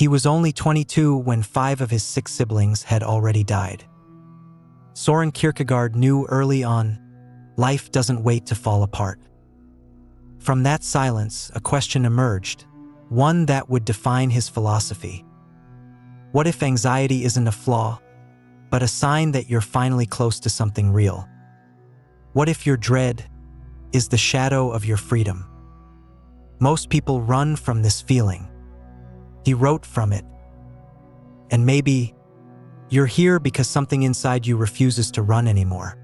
He was only 22 when 5 of his 6 siblings had already died. Søren Kierkegaard knew early on, life doesn't wait to fall apart. From that silence, a question emerged, one that would define his philosophy. What if anxiety isn't a flaw, but a sign that you're finally close to something real? What if your dread is the shadow of your freedom? Most people run from this feeling. He wrote from it. And maybe you're here because something inside you refuses to run anymore.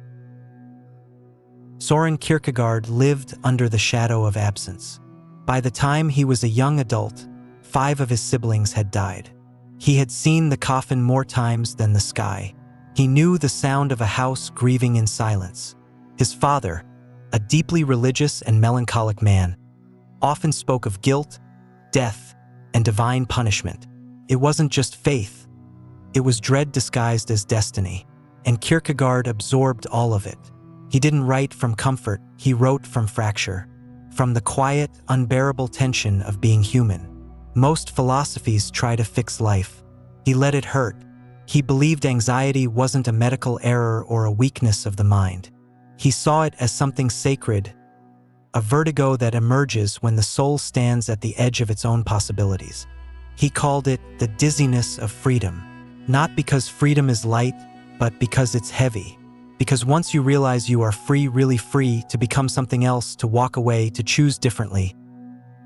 Søren Kierkegaard lived under the shadow of absence. By the time he was a young adult, 5 of his siblings had died. He had seen the coffin more times than the sky. He knew the sound of a house grieving in silence. His father, a deeply religious and melancholic man, often spoke of guilt, death, and divine punishment. It wasn't just faith. It was dread disguised as destiny, and Kierkegaard absorbed all of it. He didn't write from comfort, he wrote from fracture, from the quiet, unbearable tension of being human. Most philosophies try to fix life. He let it hurt. He believed anxiety wasn't a medical error or a weakness of the mind. He saw it as something sacred, a vertigo that emerges when the soul stands at the edge of its own possibilities. He called it the dizziness of freedom, not because freedom is light, but because it's heavy. Because once you realize you are free, really free, to become something else, to walk away, to choose differently,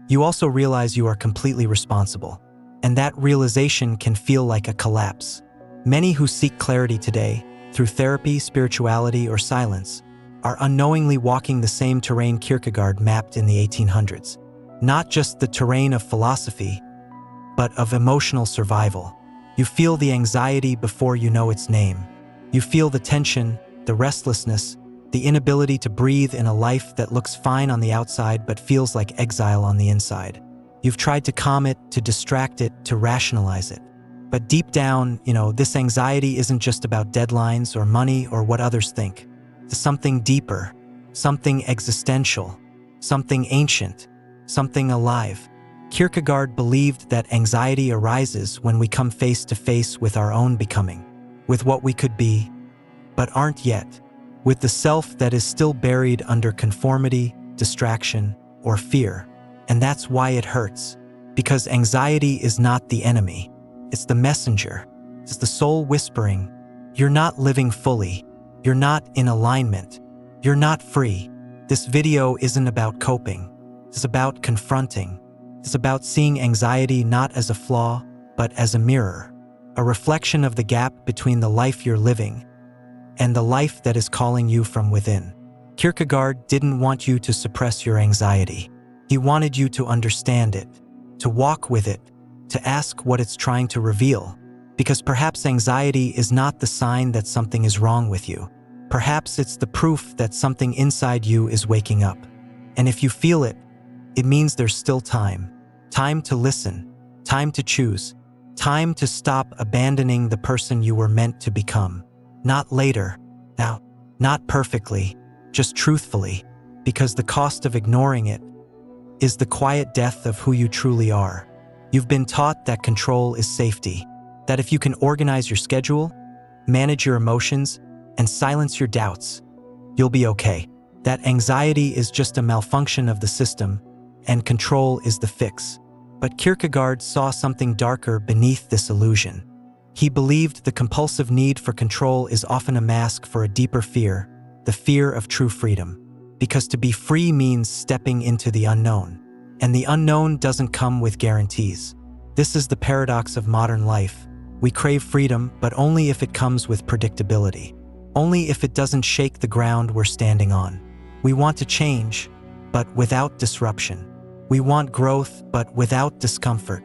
you also realize you are completely responsible. And that realization can feel like a collapse. Many who seek clarity today, through therapy, spirituality, or silence, are unknowingly walking the same terrain Kierkegaard mapped in the 1800s. Not just the terrain of philosophy, but of emotional survival. You feel the anxiety before you know its name. You feel the tension, the restlessness, the inability to breathe in a life that looks fine on the outside but feels like exile on the inside. You've tried to calm it, to distract it, to rationalize it. But deep down, this anxiety isn't just about deadlines or money or what others think. It's something deeper, something existential, something ancient, something alive. Kierkegaard believed that anxiety arises when we come face to face with our own becoming, with what we could be, but aren't yet, with the self that is still buried under conformity, distraction, or fear. And that's why it hurts, because anxiety is not the enemy. It's the messenger. It's the soul whispering, you're not living fully. You're not in alignment. You're not free. This video isn't about coping. It's about confronting. It's about seeing anxiety not as a flaw, but as a mirror, a reflection of the gap between the life you're living and the life that is calling you from within. Kierkegaard didn't want you to suppress your anxiety. He wanted you to understand it, to walk with it, to ask what it's trying to reveal. Because perhaps anxiety is not the sign that something is wrong with you. Perhaps it's the proof that something inside you is waking up. And if you feel it, it means there's still time. Time to listen, time to choose, time to stop abandoning the person you were meant to become. Not later, now, not perfectly, just truthfully, because the cost of ignoring it is the quiet death of who you truly are. You've been taught that control is safety, that if you can organize your schedule, manage your emotions, and silence your doubts, you'll be okay. That anxiety is just a malfunction of the system, and control is the fix. But Kierkegaard saw something darker beneath this illusion. He believed the compulsive need for control is often a mask for a deeper fear, the fear of true freedom. Because to be free means stepping into the unknown, and the unknown doesn't come with guarantees. This is the paradox of modern life. We crave freedom, but only if it comes with predictability. Only if it doesn't shake the ground we're standing on. We want to change, but without disruption. We want growth, but without discomfort.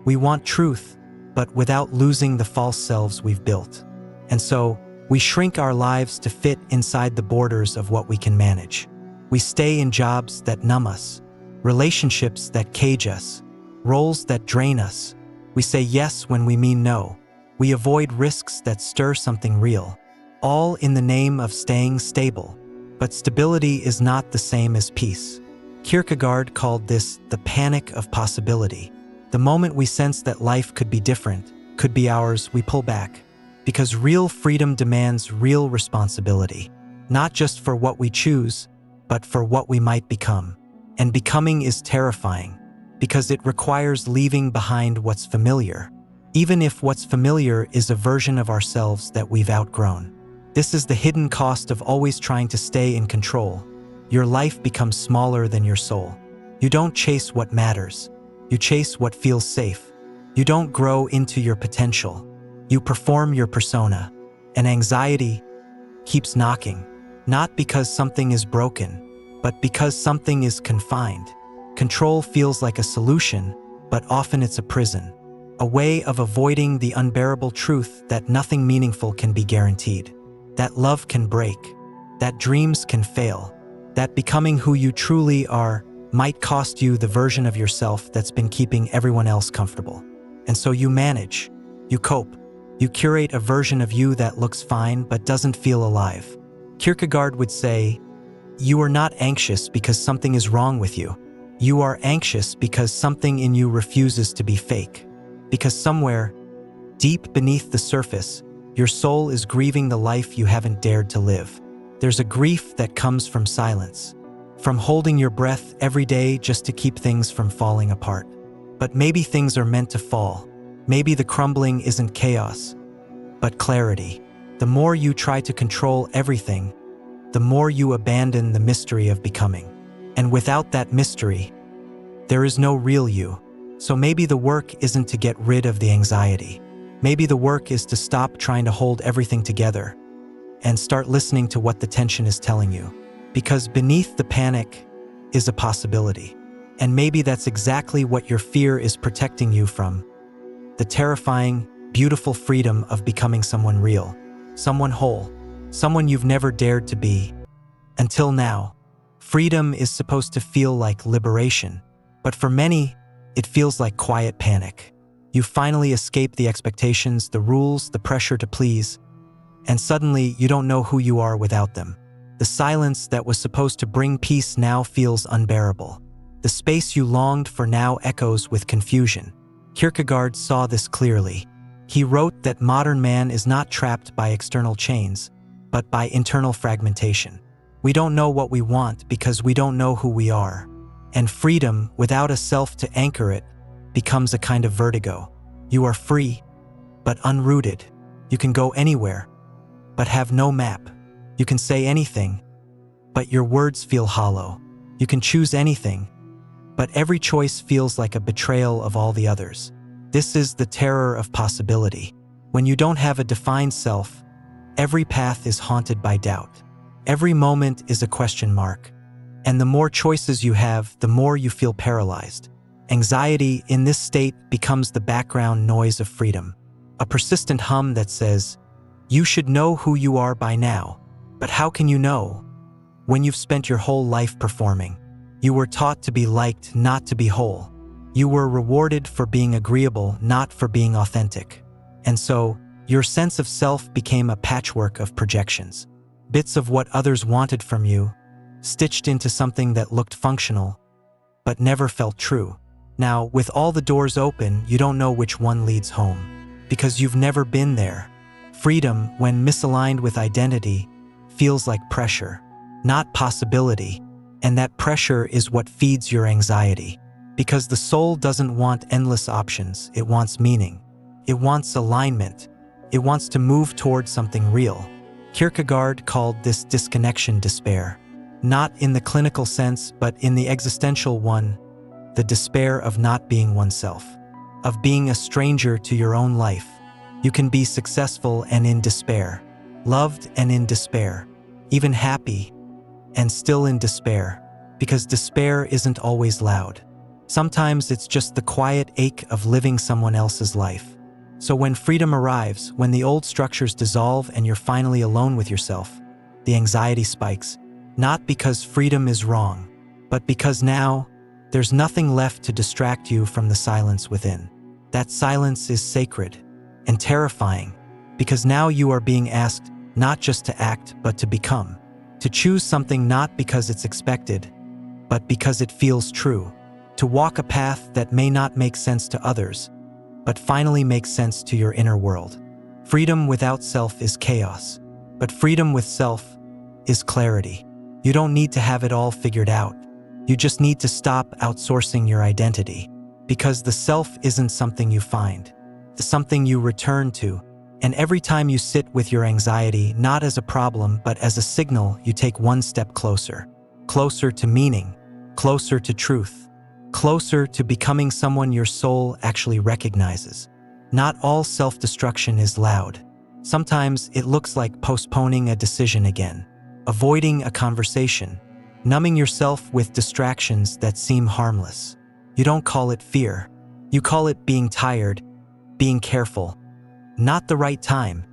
We want truth, but without losing the false selves we've built. And so, we shrink our lives to fit inside the borders of what we can manage. We stay in jobs that numb us, relationships that cage us, roles that drain us. We say yes when we mean no. We avoid risks that stir something real, all in the name of staying stable. But stability is not the same as peace. Kierkegaard called this the panic of possibility. The moment we sense that life could be different, could be ours, we pull back. Because real freedom demands real responsibility. Not just for what we choose, but for what we might become. And becoming is terrifying, because it requires leaving behind what's familiar, even if what's familiar is a version of ourselves that we've outgrown. This is the hidden cost of always trying to stay in control. Your life becomes smaller than your soul. You don't chase what matters. You chase what feels safe. You don't grow into your potential. You perform your persona. And anxiety keeps knocking, not because something is broken, but because something is confined. Control feels like a solution, but often it's a prison, a way of avoiding the unbearable truth that nothing meaningful can be guaranteed, that love can break, that dreams can fail, that becoming who you truly are might cost you the version of yourself that's been keeping everyone else comfortable. And so you manage, you cope, you curate a version of you that looks fine but doesn't feel alive. Kierkegaard would say, "You are not anxious because something is wrong with you. You are anxious because something in you refuses to be fake. Because somewhere, deep beneath the surface, your soul is grieving the life you haven't dared to live. There's a grief that comes from silence, from holding your breath every day just to keep things from falling apart. But maybe things are meant to fall. Maybe the crumbling isn't chaos, but clarity. The more you try to control everything, the more you abandon the mystery of becoming. And without that mystery, there is no real you. So maybe the work isn't to get rid of the anxiety. Maybe the work is to stop trying to hold everything together and start listening to what the tension is telling you. Because beneath the panic is a possibility. And maybe that's exactly what your fear is protecting you from. The terrifying, beautiful freedom of becoming someone real, someone whole, someone you've never dared to be. Until now, freedom is supposed to feel like liberation, but for many, it feels like quiet panic. You finally escape the expectations, the rules, the pressure to please, and suddenly you don't know who you are without them. The silence that was supposed to bring peace now feels unbearable. The space you longed for now echoes with confusion. Kierkegaard saw this clearly. He wrote that modern man is not trapped by external chains, but by internal fragmentation. We don't know what we want because we don't know who we are. And freedom, without a self to anchor it, becomes a kind of vertigo. You are free, but unrooted. You can go anywhere, but have no map. You can say anything, but your words feel hollow. You can choose anything, but every choice feels like a betrayal of all the others. This is the terror of possibility. When you don't have a defined self, every path is haunted by doubt. Every moment is a question mark. And the more choices you have, the more you feel paralyzed. Anxiety in this state becomes the background noise of freedom, a persistent hum that says, "You should know who you are by now." But how can you know when you've spent your whole life performing? You were taught to be liked, not to be whole. You were rewarded for being agreeable, not for being authentic. And so, your sense of self became a patchwork of projections. Bits of what others wanted from you, stitched into something that looked functional, but never felt true. Now, with all the doors open, you don't know which one leads home, because you've never been there. Freedom, when misaligned with identity, feels like pressure, not possibility. And that pressure is what feeds your anxiety. Because the soul doesn't want endless options, it wants meaning. It wants alignment. It wants to move towards something real. Kierkegaard called this disconnection despair. Not in the clinical sense, but in the existential one, the despair of not being oneself, of being a stranger to your own life. You can be successful and in despair, loved and in despair, even happy and still in despair, because despair isn't always loud. Sometimes it's just the quiet ache of living someone else's life. So when freedom arrives, when the old structures dissolve and you're finally alone with yourself, the anxiety spikes, not because freedom is wrong, but because now there's nothing left to distract you from the silence within. That silence is sacred and terrifying, because now you are being asked not just to act, but to become. To choose something not because it's expected, but because it feels true. to walk a path that may not make sense to others, but finally makes sense to your inner world. Freedom without self is chaos, but freedom with self is clarity. You don't need to have it all figured out. You just need to stop outsourcing your identity, because the self isn't something you find. It's something you return to. And every time you sit with your anxiety, not as a problem, but as a signal, you take one step closer. Closer to meaning, closer to truth, closer to becoming someone your soul actually recognizes. Not all self-destruction is loud. Sometimes it looks like postponing a decision again, avoiding a conversation, numbing yourself with distractions that seem harmless. You don't call it fear. You call it being tired, being careful. Not the right time,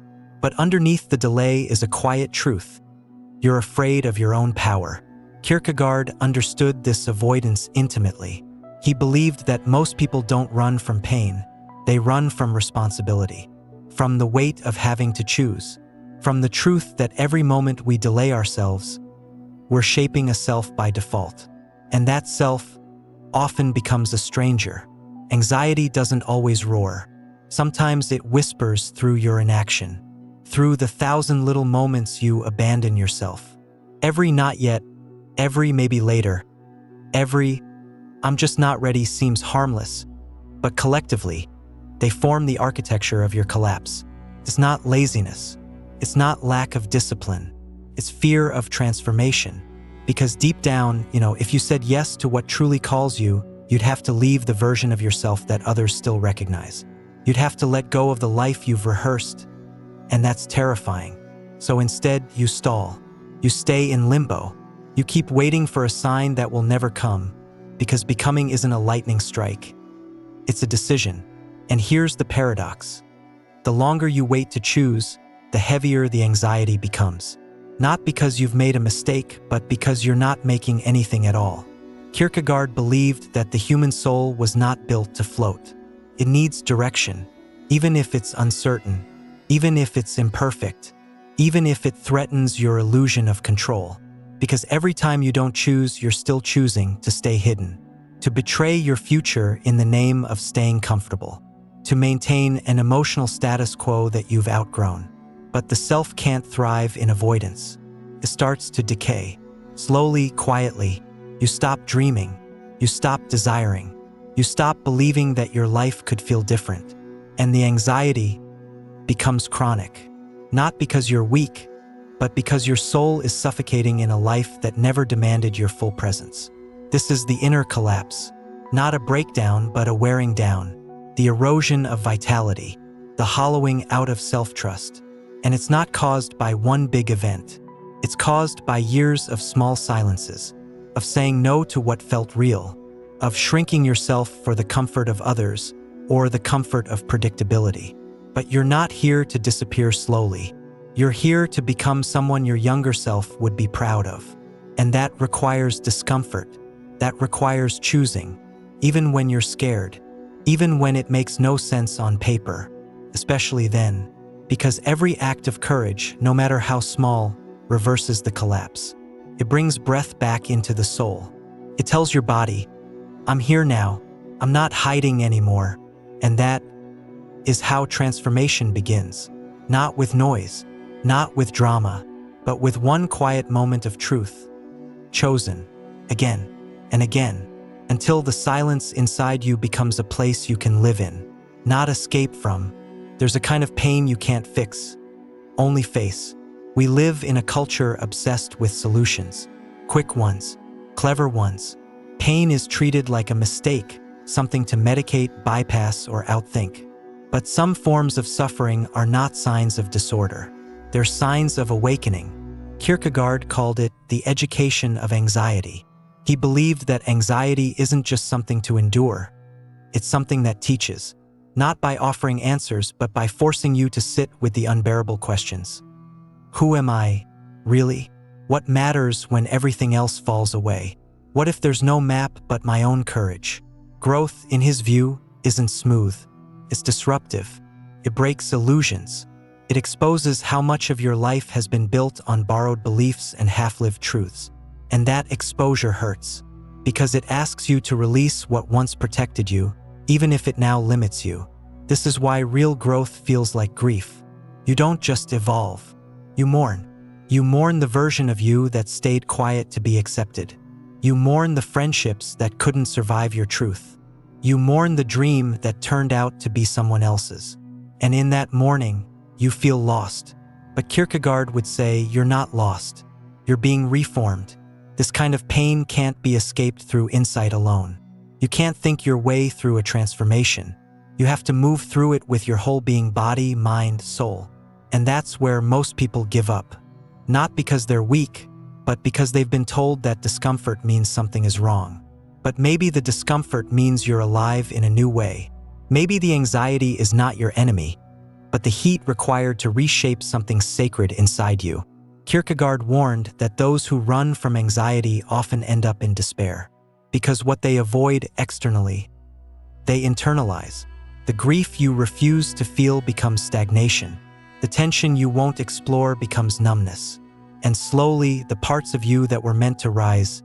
but underneath the delay is a quiet truth. You're afraid of your own power. Kierkegaard understood this avoidance intimately. He believed that most people don't run from pain, they run from responsibility, from the weight of having to choose, from the truth that every moment we delay ourselves, we're shaping a self by default. And that self often becomes a stranger. Anxiety doesn't always roar. Sometimes it whispers through your inaction, through the 1,000 little moments you abandon yourself. Every not yet, every maybe later, every I'm just not ready seems harmless, but collectively, they form the architecture of your collapse. It's not laziness. It's not lack of discipline. It's fear of transformation. Because deep down, if you said yes to what truly calls you, you'd have to leave the version of yourself that others still recognize. You'd have to let go of the life you've rehearsed, and that's terrifying. So instead, you stall. You stay in limbo. You keep waiting for a sign that will never come, because becoming isn't a lightning strike. It's a decision. And here's the paradox. The longer you wait to choose, the heavier the anxiety becomes. Not because you've made a mistake, but because you're not making anything at all. Kierkegaard believed that the human soul was not built to float. It needs direction, even if it's uncertain, even if it's imperfect, even if it threatens your illusion of control. Because every time you don't choose, you're still choosing to stay hidden, to betray your future in the name of staying comfortable, to maintain an emotional status quo that you've outgrown. But the self can't thrive in avoidance. It starts to decay. Slowly, quietly, you stop dreaming, you stop desiring, you stop believing that your life could feel different. And the anxiety becomes chronic. Not because you're weak, but because your soul is suffocating in a life that never demanded your full presence. This is the inner collapse, not a breakdown, but a wearing down, the erosion of vitality, the hollowing out of self-trust. And it's not caused by one big event. It's caused by years of small silences, of saying no to what felt real, of shrinking yourself for the comfort of others or the comfort of predictability. But you're not here to disappear slowly. You're here to become someone your younger self would be proud of. And that requires discomfort. That requires choosing, even when you're scared, even when it makes no sense on paper, especially then, because every act of courage, no matter how small, reverses the collapse. It brings breath back into the soul. It tells your body, I'm here now, I'm not hiding anymore. And that is how transformation begins. Not with noise, not with drama, but with one quiet moment of truth, chosen, again and again, until the silence inside you becomes a place you can live in, not escape from. There's a kind of pain you can't fix, only face. We live in a culture obsessed with solutions, quick ones, clever ones. Pain is treated like a mistake, something to medicate, bypass, or outthink. But some forms of suffering are not signs of disorder. They're signs of awakening. Kierkegaard called it the education of anxiety. He believed that anxiety isn't just something to endure. It's something that teaches, not by offering answers, but by forcing you to sit with the unbearable questions. Who am I, really? What matters when everything else falls away? What if there's no map but my own courage? Growth, in his view, isn't smooth. It's disruptive. It breaks illusions. It exposes how much of your life has been built on borrowed beliefs and half-lived truths. And that exposure hurts. because it asks you to release what once protected you, even if it now limits you. This is why real growth feels like grief. You don't just evolve, you mourn. You mourn the version of you that stayed quiet to be accepted. You mourn the friendships that couldn't survive your truth. You mourn the dream that turned out to be someone else's. And in that mourning, you feel lost. But Kierkegaard would say, you're not lost. You're being reformed. This kind of pain can't be escaped through insight alone. You can't think your way through a transformation. You have to move through it with your whole being, body, mind, soul. And that's where most people give up. Not because they're weak, but because they've been told that discomfort means something is wrong. But maybe the discomfort means you're alive in a new way. Maybe the anxiety is not your enemy, but the heat required to reshape something sacred inside you. Kierkegaard warned that those who run from anxiety often end up in despair, because what they avoid externally, they internalize. The grief you refuse to feel becomes stagnation. The tension you won't explore becomes numbness. And slowly, the parts of you that were meant to rise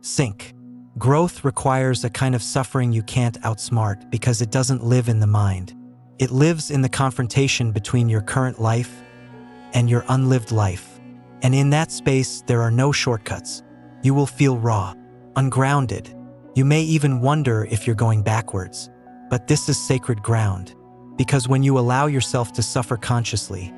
sink. Growth requires a kind of suffering you can't outsmart because it doesn't live in the mind. It lives in the confrontation between your current life and your unlived life. And in that space, there are no shortcuts. You will feel raw, ungrounded. You may even wonder if you're going backwards. But this is sacred ground, because when you allow yourself to suffer consciously,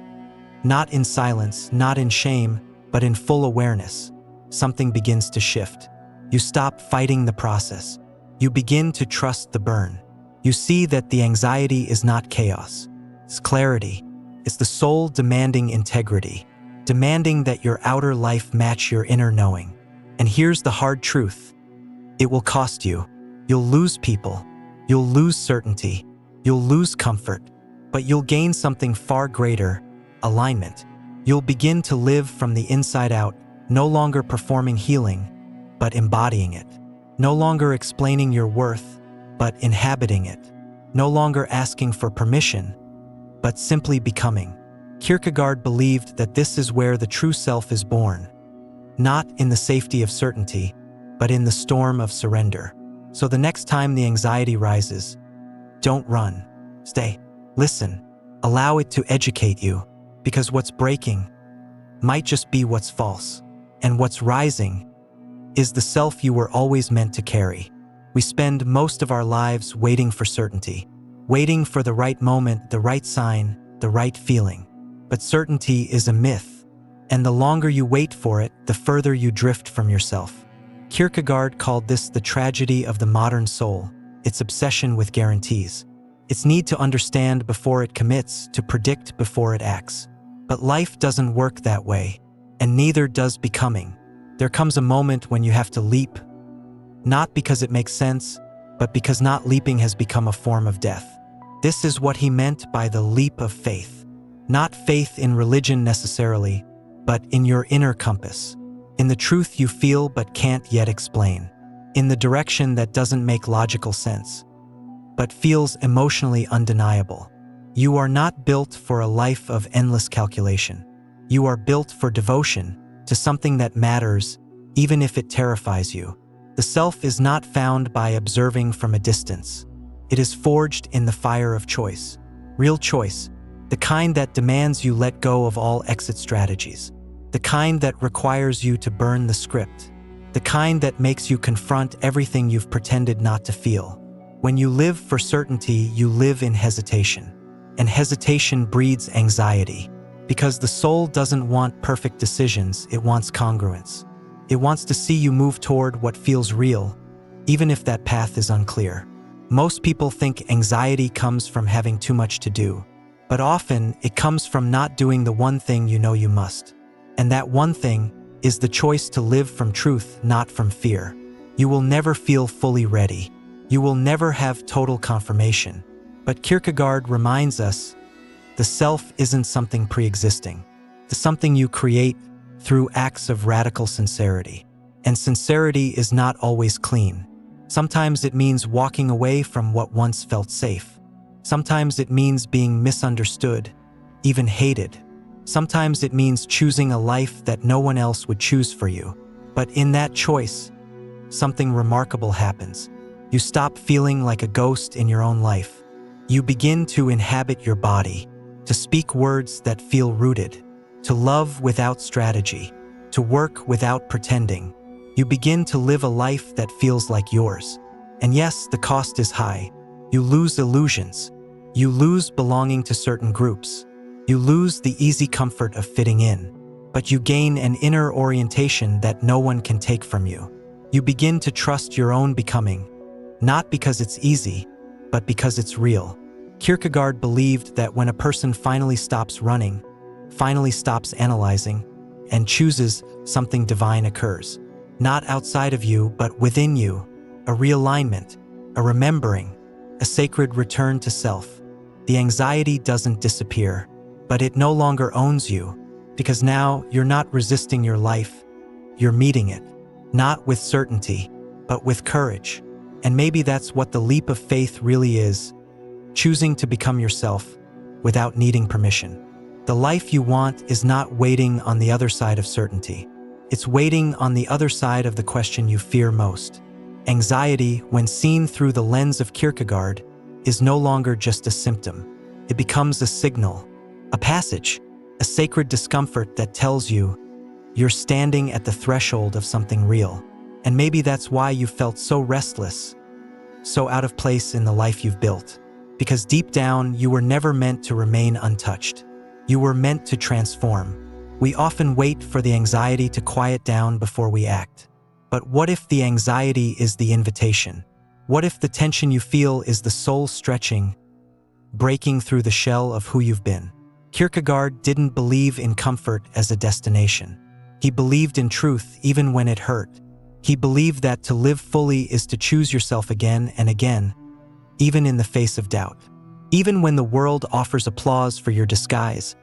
not in silence, not in shame, but in full awareness, something begins to shift. You stop fighting the process. You begin to trust the burn. You see that the anxiety is not chaos. It's clarity. It's the soul demanding integrity, demanding that your outer life match your inner knowing. And here's the hard truth. It will cost you. You'll lose people. You'll lose certainty. You'll lose comfort. But you'll gain something far greater, alignment. You'll begin to live from the inside out, no longer performing healing, but embodying it. No longer explaining your worth, but inhabiting it. No longer asking for permission, but simply becoming. Kierkegaard believed that this is where the true self is born, not in the safety of certainty, but in the storm of surrender. So the next time the anxiety rises, don't run. Stay. Listen. Allow it to educate you, because what's breaking might just be what's false, and what's rising is the self you were always meant to carry. We spend most of our lives waiting for certainty, waiting for the right moment, the right sign, the right feeling. But certainty is a myth, and the longer you wait for it, the further you drift from yourself. Kierkegaard called this the tragedy of the modern soul, its obsession with guarantees, its need to understand before it commits, to predict before it acts. But life doesn't work that way, and neither does becoming. There comes a moment when you have to leap, not because it makes sense, but because not leaping has become a form of death. This is what he meant by the leap of faith. Not faith in religion necessarily, but in your inner compass, in the truth you feel but can't yet explain, in the direction that doesn't make logical sense, but feels emotionally undeniable. You are not built for a life of endless calculation. You are built for devotion to something that matters, even if it terrifies you. The self is not found by observing from a distance. It is forged in the fire of choice. Real choice, the kind that demands you let go of all exit strategies, the kind that requires you to burn the script, the kind that makes you confront everything you've pretended not to feel. When you live for certainty, you live in hesitation. And hesitation breeds anxiety, because the soul doesn't want perfect decisions, it wants congruence. It wants to see you move toward what feels real, even if that path is unclear. Most people think anxiety comes from having too much to do, but often it comes from not doing the one thing you know you must. And that one thing is the choice to live from truth, not from fear. You will never feel fully ready. You will never have total confirmation. But Kierkegaard reminds us, the self isn't something pre-existing. It's something you create through acts of radical sincerity. And sincerity is not always clean. Sometimes it means walking away from what once felt safe. Sometimes it means being misunderstood, even hated. Sometimes it means choosing a life that no one else would choose for you. But in that choice, something remarkable happens. You stop feeling like a ghost in your own life. You begin to inhabit your body, to speak words that feel rooted, to love without strategy, to work without pretending. You begin to live a life that feels like yours. And yes, the cost is high. You lose illusions. You lose belonging to certain groups. You lose the easy comfort of fitting in. But you gain an inner orientation that no one can take from you. You begin to trust your own becoming, not because it's easy, but because it's real. Kierkegaard believed that when a person finally stops running, finally stops analyzing, and chooses, something divine occurs. Not outside of you, but within you. A realignment, a remembering, a sacred return to self. The anxiety doesn't disappear, but it no longer owns you, because now you're not resisting your life, you're meeting it. Not with certainty, but with courage. And maybe that's what the leap of faith really is, choosing to become yourself without needing permission. The life you want is not waiting on the other side of certainty. It's waiting on the other side of the question you fear most. Anxiety, when seen through the lens of Kierkegaard, is no longer just a symptom. It becomes a signal, a passage, a sacred discomfort that tells you you're standing at the threshold of something real. And maybe that's why you felt so restless, so out of place in the life you've built. Because deep down, you were never meant to remain untouched. You were meant to transform. We often wait for the anxiety to quiet down before we act. But what if the anxiety is the invitation? What if the tension you feel is the soul stretching, breaking through the shell of who you've been? Kierkegaard didn't believe in comfort as a destination. He believed in truth even when it hurt. He believed that to live fully is to choose yourself again and again, even in the face of doubt. Even when the world offers applause for your disguise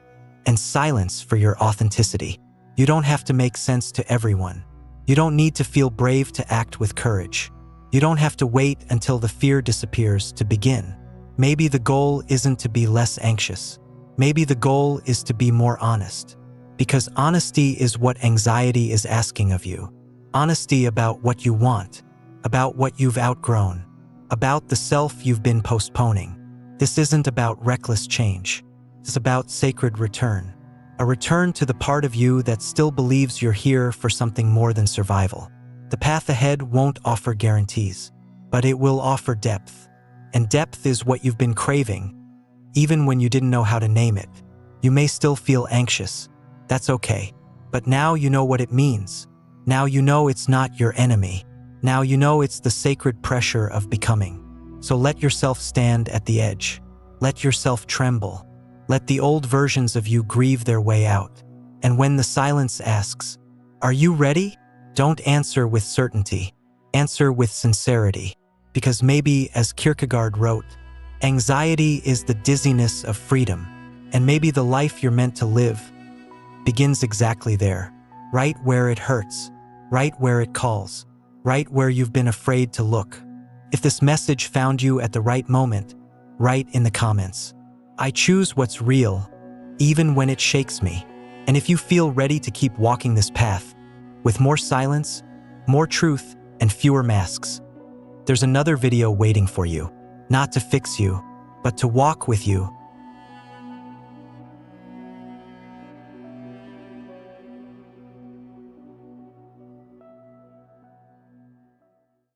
and silence for your authenticity. You don't have to make sense to everyone. You don't need to feel brave to act with courage. You don't have to wait until the fear disappears to begin. Maybe the goal isn't to be less anxious. Maybe the goal is to be more honest. Because honesty is what anxiety is asking of you. Honesty about what you want, about what you've outgrown, about the self you've been postponing. This isn't about reckless change. It's about sacred return. A return to the part of you that still believes you're here for something more than survival. The path ahead won't offer guarantees, but it will offer depth. And depth is what you've been craving, even when you didn't know how to name it. You may still feel anxious. That's okay. But now you know what it means. Now you know it's not your enemy. Now you know it's the sacred pressure of becoming. So let yourself stand at the edge. Let yourself tremble. Let the old versions of you grieve their way out. And when the silence asks, "Are you ready?" Don't answer with certainty. Answer with sincerity. Because maybe, as Kierkegaard wrote, anxiety is the dizziness of freedom. And maybe the life you're meant to live begins exactly there. Right where it hurts. Right where it calls. Right where you've been afraid to look. If this message found you at the right moment, write in the comments. I choose what's real, even when it shakes me. And if you feel ready to keep walking this path, with more silence, more truth, and fewer masks, there's another video waiting for you, not to fix you, but to walk with you